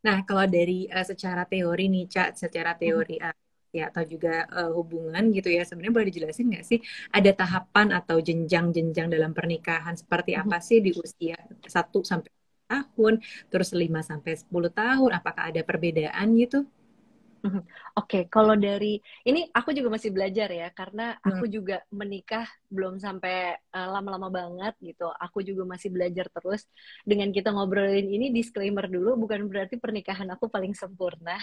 Nah, kalau dari secara teori nih, Cak, secara Mhm, teori ya atau juga hubungan gitu ya, sebenarnya boleh dijelasin nggak sih ada tahapan atau jenjang-jenjang dalam pernikahan seperti mhm. apa sih di usia 1 sampai 2 tahun, terus 5 sampai 10 tahun, apakah ada perbedaan gitu? Mhm. Oke, kalau dari ini aku juga masih belajar ya, karena Hmm. aku juga menikah belum sampai lama-lama banget gitu. Aku juga masih belajar terus. Dengan kita ngobrolin ini, disclaimer dulu, bukan berarti pernikahan aku paling sempurna.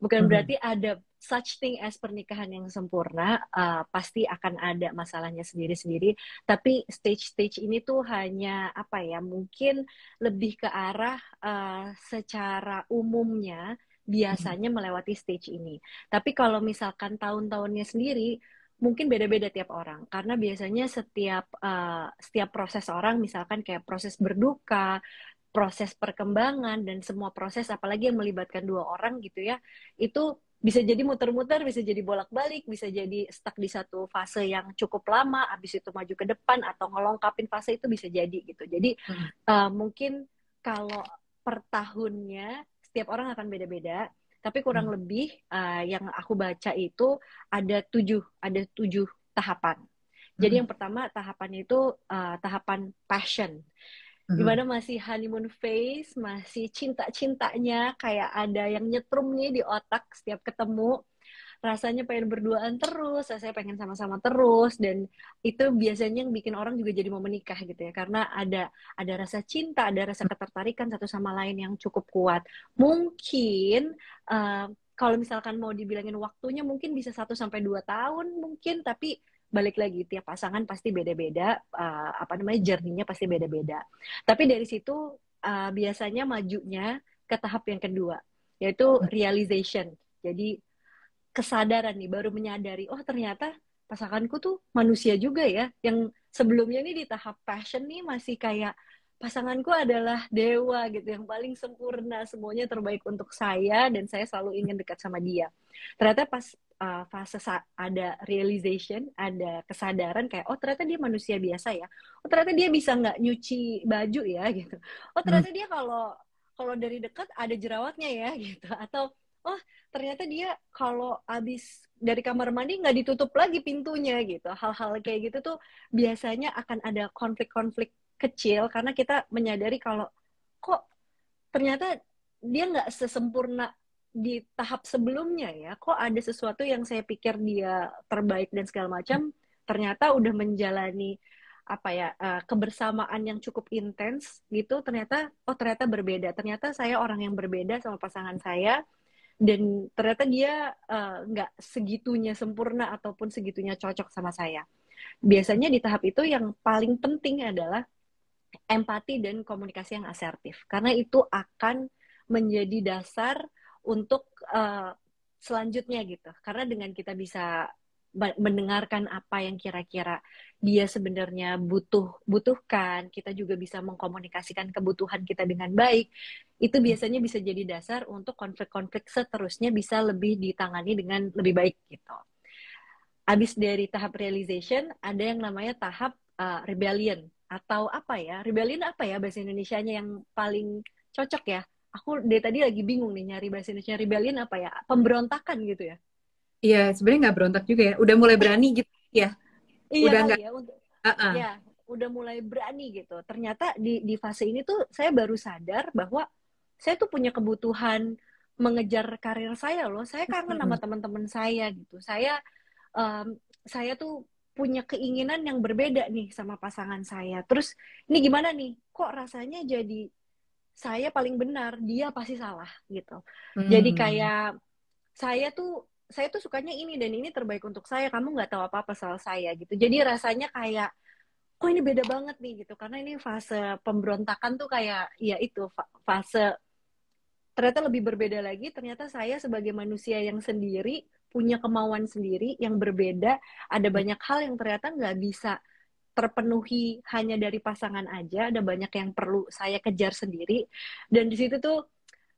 Bukan Mhm. berarti ada such thing as pernikahan yang sempurna. Pasti akan ada masalahnya sendiri-sendiri. Tapi stage-stage ini tuh hanya apa ya? Mungkin lebih ke arah secara umumnya Mhm. biasanya melewati stage ini. Tapi kalau misalkan tahun-tahunnya sendiri, mungkin beda-beda tiap orang. Karena biasanya setiap proses orang, misalkan kayak proses berduka, proses perkembangan, dan semua proses, apalagi yang melibatkan dua orang gitu ya, itu bisa jadi muter-muter, bisa jadi bolak-balik, bisa jadi stuck di satu fase yang cukup lama, habis itu maju ke depan, atau ngelongkapin fase itu bisa jadi gitu. Jadi Mhm. mungkin kalau per tahunnya setiap orang akan beda-beda, tapi kurang Mhm. lebih yang aku baca itu ada tujuh tahapan. Jadi Mhm. yang pertama tahapan itu tahapan passion, Mhm. dimana masih honeymoon phase, masih cinta-cintanya, kayak ada yang nyetrum nih di otak setiap ketemu, rasanya pengen berduaan terus, rasanya pengen sama-sama terus, dan itu biasanya yang bikin orang juga jadi mau menikah gitu ya, karena ada rasa cinta, ada rasa ketertarikan satu sama lain yang cukup kuat. Mungkin kalau misalkan mau dibilangin waktunya mungkin bisa 1 sampai 2 tahun mungkin, tapi balik lagi tiap pasangan pasti beda-beda, apa namanya, journey-nya pasti beda-beda. Tapi dari situ biasanya majunya ke tahap yang kedua, yaitu realization. Jadi kesadaran nih, baru menyadari, oh ternyata pasanganku tuh manusia juga ya, yang sebelumnya nih di tahap passion nih masih kayak pasanganku adalah dewa gitu, yang paling sempurna, semuanya terbaik untuk saya, dan saya selalu ingin dekat sama dia. Ternyata pas fase ada realization, ada kesadaran kayak, oh ternyata dia manusia biasa ya, oh ternyata dia bisa nggak nyuci baju ya gitu, oh Mhm. ternyata dia kalau kalau dari dekat ada jerawatnya ya gitu, atau oh ternyata dia kalau abis dari kamar mandi nggak ditutup lagi pintunya gitu. Hal-hal kayak gitu tuh biasanya akan ada konflik-konflik kecil, karena kita menyadari kalau kok ternyata dia nggak sesempurna di tahap sebelumnya ya. Kok ada sesuatu yang saya pikir dia terbaik dan segala macam, ternyata udah menjalani apa ya, kebersamaan yang cukup intens gitu, ternyata oh ternyata berbeda, ternyata saya orang yang berbeda sama pasangan saya, dan ternyata dia nggak segitunya sempurna ataupun segitunya cocok sama saya. Biasanya di tahap itu yang paling penting adalah empati dan komunikasi yang asertif, karena itu akan menjadi dasar untuk selanjutnya gitu. Karena dengan kita bisa mendengarkan apa yang kira-kira dia sebenarnya butuhkan, kita juga bisa mengkomunikasikan kebutuhan kita dengan baik. Itu biasanya bisa jadi dasar untuk konflik-konflik seterusnya bisa lebih ditangani dengan lebih baik gitu. Habis dari tahap realization, ada yang namanya tahap rebellion. Atau apa ya? Rebellion apa ya bahasa Indonesianya yang paling cocok ya? Aku dari tadi lagi bingung nih nyari bahasa Indonesia. Rebellion apa ya? Pemberontakan gitu ya? Iya, sebenarnya nggak berontak juga ya. Udah mulai berani gitu ya. Iya Udah kali nggak. ya, untuk Uh-uh. ya udah mulai berani gitu. Ternyata di fase ini tuh saya baru sadar bahwa saya tuh punya kebutuhan mengejar karir saya loh. Saya kangen sama Hmm. teman-teman saya gitu. Um, saya tuh punya keinginan yang berbeda nih sama pasangan saya. Terus ini gimana nih? Kok rasanya jadi saya paling benar, dia pasti salah gitu. Jadi Hmm. kayak saya tuh sukanya ini dan ini terbaik untuk saya. Kamu nggak tahu apa-apa soal saya gitu. Jadi rasanya kayak kok ini beda banget nih gitu. Karena ini fase pemberontakan tuh kayak ya itu fase ternyata lebih berbeda lagi. Ternyata saya sebagai manusia yang sendiri punya kemauan sendiri yang berbeda. Ada banyak hal yang ternyata nggak bisa terpenuhi hanya dari pasangan aja. Ada banyak yang perlu saya kejar sendiri. Dan di situ tuh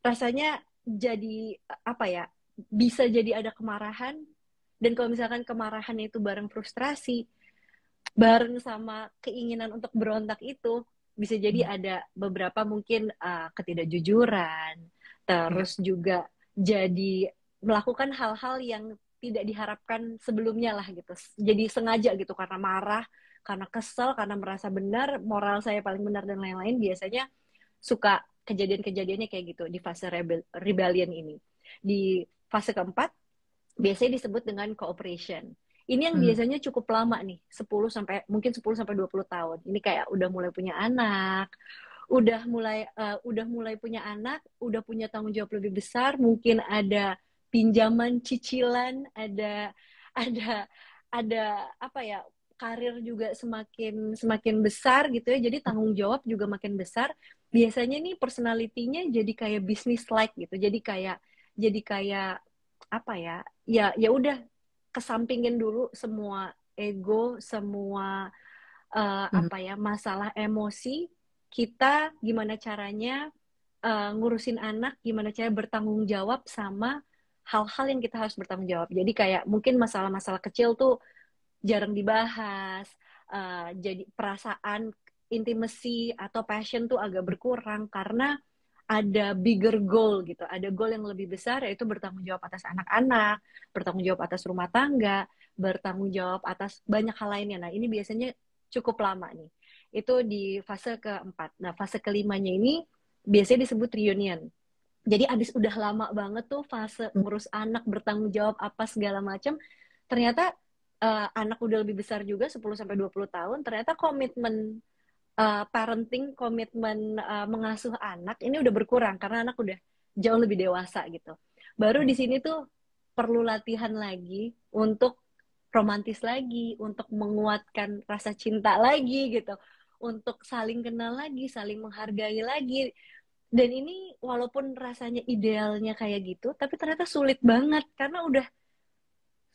rasanya jadi apa ya? Bisa jadi ada kemarahan. Dan kalau misalkan kemarahan itu bareng frustrasi, bareng sama keinginan untuk berontak itu, bisa jadi ada beberapa mungkin ketidakjujuran, Ya. terus juga jadi melakukan hal-hal yang tidak diharapkan sebelumnya lah gitu. Jadi sengaja gitu karena marah, karena kesel, karena merasa benar, moral saya paling benar dan lain-lain, biasanya suka kejadian-kejadiannya kayak gitu di fase rebellion ini. Di fase keempat biasanya disebut dengan cooperation. Ini yang Hmm. biasanya cukup lama nih, 10 sampai mungkin 10 sampai 20 tahun. Ini kayak udah mulai punya anak, udah mulai punya anak, udah punya tanggung jawab lebih besar, mungkin ada pinjaman cicilan, ada ada apa ya, karir juga semakin semakin besar gitu ya. Jadi tanggung jawab juga makin besar. Biasanya nih personality-nya jadi kayak business like gitu. Jadi kayak apa ya? Ya udah kesampingin dulu semua ego, semua Hmm. apa ya, masalah emosi, kita gimana caranya ngurusin anak, gimana cara bertanggung jawab sama hal-hal yang kita harus bertanggung jawab. Jadi kayak mungkin masalah-masalah kecil tuh jarang dibahas, jadi perasaan intimacy atau passion tuh agak berkurang karena ada bigger goal gitu, ada goal yang lebih besar yaitu bertanggung jawab atas anak-anak, bertanggung jawab atas rumah tangga, bertanggung jawab atas banyak hal lainnya. Nah ini biasanya cukup lama nih. Itu di fase keempat. Nah fase kelimanya ini biasanya disebut reunion. Jadi abis udah lama banget tuh fase ngurus anak, bertanggung jawab apa segala macam, ternyata anak udah lebih besar juga 10 sampai 20 tahun, ternyata komitmen parenting, komitmen mengasuh anak ini udah berkurang karena anak udah jauh lebih dewasa gitu. Baru di sini tuh perlu latihan lagi untuk romantis lagi, untuk menguatkan rasa cinta lagi gitu, untuk saling kenal lagi, saling menghargai lagi. Dan ini walaupun rasanya idealnya kayak gitu, tapi ternyata sulit banget karena udah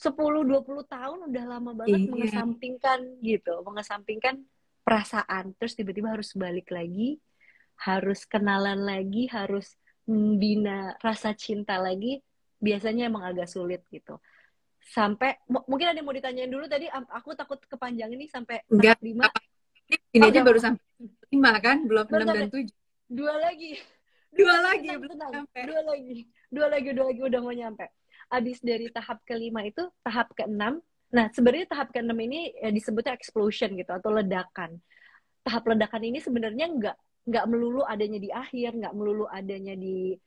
10-20 tahun udah lama banget Iya. mengesampingkan gitu, mengesampingkan perasaan. Terus tiba-tiba harus balik lagi, harus kenalan lagi, harus membina rasa cinta lagi, biasanya emang agak sulit gitu. Sampai mungkin ada yang mau ditanyain dulu tadi, aku takut kepanjang ini sampai Enggak. tahap 5. Ini Oh, aja gak baru apa-apa. sampai 5 kan, belum Baru 6 dan sampai 7. dua lagi. Dua Dua lagi, lagi tenang, belum tenang. sampai. Dua lagi udah mau nyampe. Abis dari tahap kelima itu tahap keenam. Nah, sebenarnya tahap keenam ini ya, disebutnya explosion gitu atau ledakan. Tahap ledakan ini sebenarnya nggak melulu adanya di akhir, nggak melulu adanya di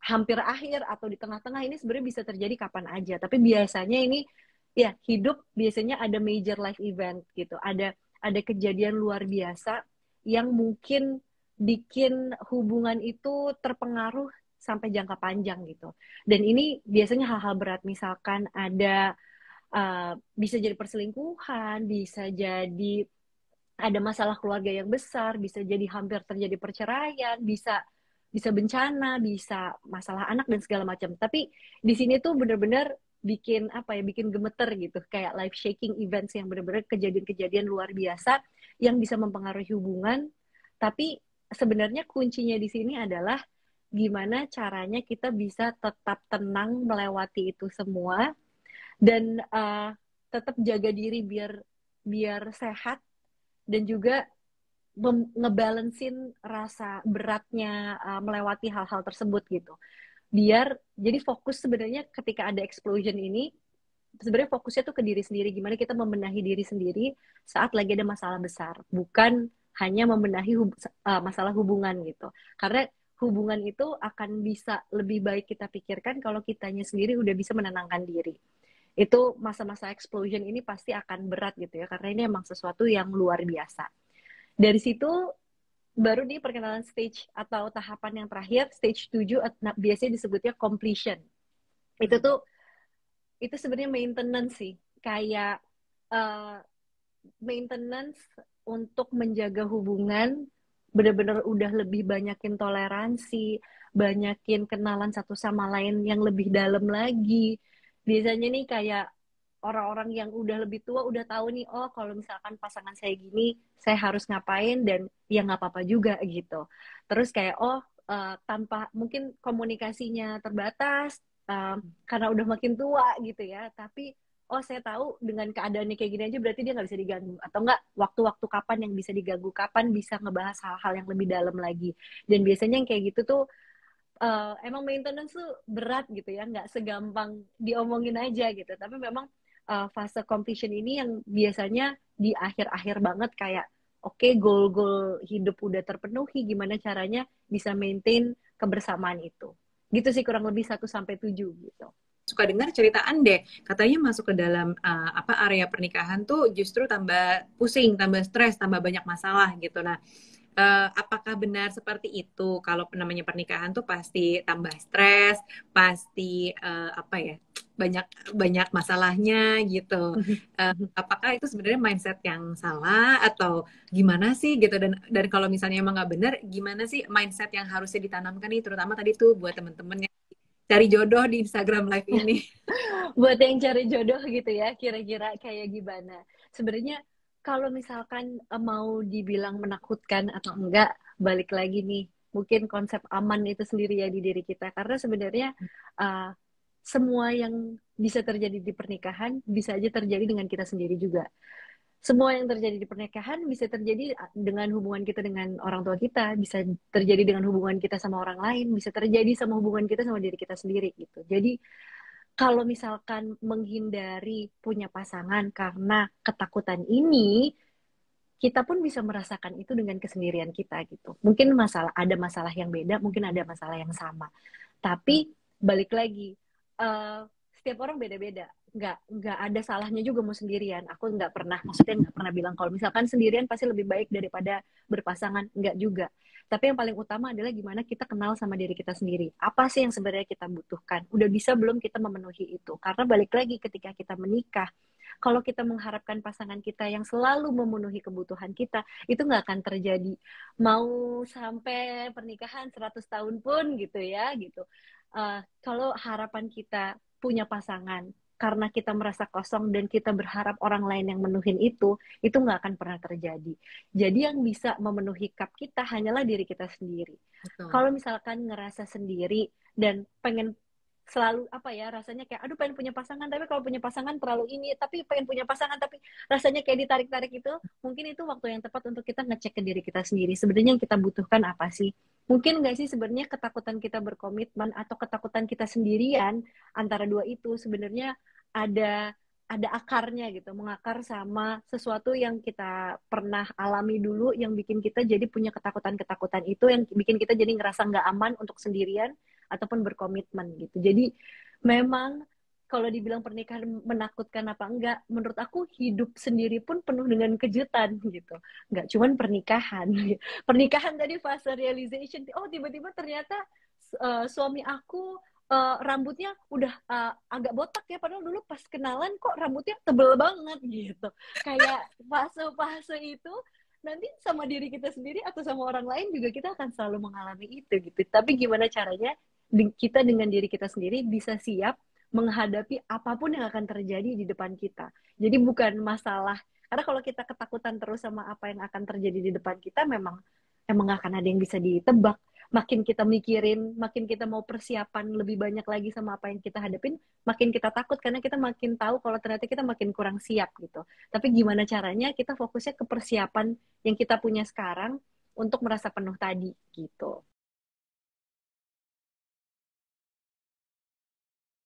hampir akhir atau di tengah-tengah. Ini sebenarnya bisa terjadi kapan aja. Tapi biasanya ini ya hidup biasanya ada major life event gitu. Ada kejadian luar biasa yang mungkin bikin hubungan itu terpengaruh sampai jangka panjang gitu. Dan ini biasanya hal-hal berat, misalkan ada bisa jadi perselingkuhan, bisa jadi ada masalah keluarga yang besar, bisa jadi hampir terjadi perceraian, bisa bisa bencana, bisa masalah anak dan segala macam. Tapi di sini tuh bener-bener bikin apa ya, bikin gemeter gitu, kayak life shaking events yang bener-bener kejadian-kejadian luar biasa yang bisa mempengaruhi hubungan. Tapi sebenarnya kuncinya di sini adalah gimana caranya kita bisa tetap tenang melewati itu semua dan tetap jaga diri biar biar sehat dan juga ngebalancein rasa beratnya melewati hal-hal tersebut gitu. Biar jadi fokus sebenarnya ketika ada explosion ini sebenarnya fokusnya tuh ke diri sendiri, gimana kita membenahi diri sendiri saat lagi ada masalah besar, bukan hanya membenahi masalah hubungan gitu. Karena hubungan itu akan bisa lebih baik kita pikirkan kalau kitanya sendiri udah bisa menenangkan diri. Itu masa-masa explosion ini pasti akan berat gitu ya, karena ini emang sesuatu yang luar biasa. Dari situ baru nih perkenalan stage atau tahapan yang terakhir, stage 7, biasanya disebutnya completion. Itu tuh itu sebenarnya maintenance sih, kayak uh, maintenance untuk menjaga hubungan, benar-benar udah lebih banyakin toleransi, banyakin kenalan satu sama lain yang lebih dalam lagi. Biasanya nih kayak orang-orang yang udah lebih tua udah tahu nih, oh kalau misalkan pasangan saya gini, saya harus ngapain dan ya nggak apa-apa juga gitu. Terus kayak oh tanpa mungkin komunikasinya terbatas karena udah makin tua gitu ya, tapi oh saya tahu dengan keadaannya kayak gini aja berarti dia nggak bisa diganggu, atau enggak waktu-waktu kapan yang bisa diganggu, kapan bisa ngebahas hal-hal yang lebih dalam lagi. Dan biasanya yang kayak gitu tuh emang maintenance tuh berat gitu ya, nggak segampang diomongin aja gitu. Tapi memang fase completion ini yang biasanya di akhir-akhir banget kayak oke, goal-goal hidup udah terpenuhi, gimana caranya bisa maintain kebersamaan itu. Gitu sih kurang lebih 1 sampai 7 gitu. Suka dengar ceritaan deh, katanya masuk ke dalam apa area pernikahan tuh justru tambah pusing, tambah stres, tambah banyak masalah gitu. Nah, apakah benar seperti itu? Kalau namanya pernikahan tuh pasti tambah stres, pasti apa ya, banyak banyak masalahnya gitu. Apakah itu sebenarnya mindset yang salah atau gimana sih gitu? Dan kalau misalnya emang nggak benar, gimana sih mindset yang harusnya ditanamkan nih, terutama tadi tuh buat temen-temen yang cari jodoh di Instagram Live ini. Buat yang cari jodoh gitu ya, kira-kira kayak gimana? Sebenarnya kalau misalkan mau dibilang menakutkan atau enggak, balik lagi nih, mungkin konsep aman itu sendiri ya di diri kita. Karena sebenarnya uh, semua yang bisa terjadi di pernikahan bisa aja terjadi dengan kita sendiri juga. Semua yang terjadi di pernikahan bisa terjadi dengan hubungan kita dengan orang tua kita, bisa terjadi dengan hubungan kita sama orang lain, bisa terjadi sama hubungan kita sama diri kita sendiri gitu. Jadi kalau misalkan menghindari punya pasangan karena ketakutan ini, kita pun bisa merasakan itu dengan kesendirian kita gitu. Mungkin ada masalah yang beda, mungkin ada masalah yang sama. Tapi balik lagi, uh, setiap orang beda-beda. Nggak ada salahnya juga mau sendirian. Aku maksudnya nggak pernah bilang kalau misalkan sendirian pasti lebih baik daripada berpasangan. Nggak juga. Tapi yang paling utama adalah gimana kita kenal sama diri kita sendiri. Apa sih yang sebenarnya kita butuhkan? Udah bisa belum kita memenuhi itu? Karena balik lagi ketika kita menikah, kalau kita mengharapkan pasangan kita yang selalu memenuhi kebutuhan kita, itu nggak akan terjadi. Mau sampai pernikahan 100 tahun pun gitu ya, gitu. Kalau harapan kita punya pasangan, karena kita merasa kosong dan kita berharap orang lain yang menuhin itu nggak akan pernah terjadi. Jadi yang bisa memenuhi cup kita hanyalah diri kita sendiri. Betul. Kalau misalkan ngerasa sendiri dan pengen selalu apa ya rasanya kayak aduh pengen punya pasangan tapi kalau punya pasangan terlalu ini tapi pengen punya pasangan tapi rasanya kayak ditarik-tarik itu mungkin itu waktu yang tepat untuk kita ngecek ke diri kita sendiri sebenarnya yang kita butuhkan apa sih mungkin nggak sih sebenarnya ketakutan kita berkomitmen atau ketakutan kita sendirian antara dua itu sebenarnya ada ada akarnya gitu mengakar sama sesuatu yang kita pernah alami dulu yang bikin kita jadi punya ketakutan-ketakutan itu yang bikin kita jadi ngerasa nggak aman untuk sendirian ataupun berkomitmen gitu. Jadi memang kalau dibilang pernikahan menakutkan apa enggak, menurut aku hidup sendiri pun penuh dengan kejutan gitu. Enggak cuman pernikahan. Pernikahan tadi fase realization, oh tiba-tiba ternyata suami aku rambutnya udah agak botak ya, padahal dulu pas kenalan kok rambutnya tebel banget gitu. Kayak fase-fase itu nanti sama diri kita sendiri atau sama orang lain juga kita akan selalu mengalami itu gitu. Tapi gimana caranya kita dengan diri kita sendiri bisa siap menghadapi apapun yang akan terjadi di depan kita. Jadi bukan masalah, karena kalau kita ketakutan terus sama apa yang akan terjadi di depan kita, memang emang gak akan ada yang bisa ditebak. Makin kita mikirin, makin kita mau persiapan lebih banyak lagi sama apa yang kita hadapin, makin kita takut karena kita makin tahu kalau ternyata kita makin kurang siap gitu. Tapi gimana caranya kita fokusnya ke persiapan yang kita punya sekarang untuk merasa penuh tadi gitu.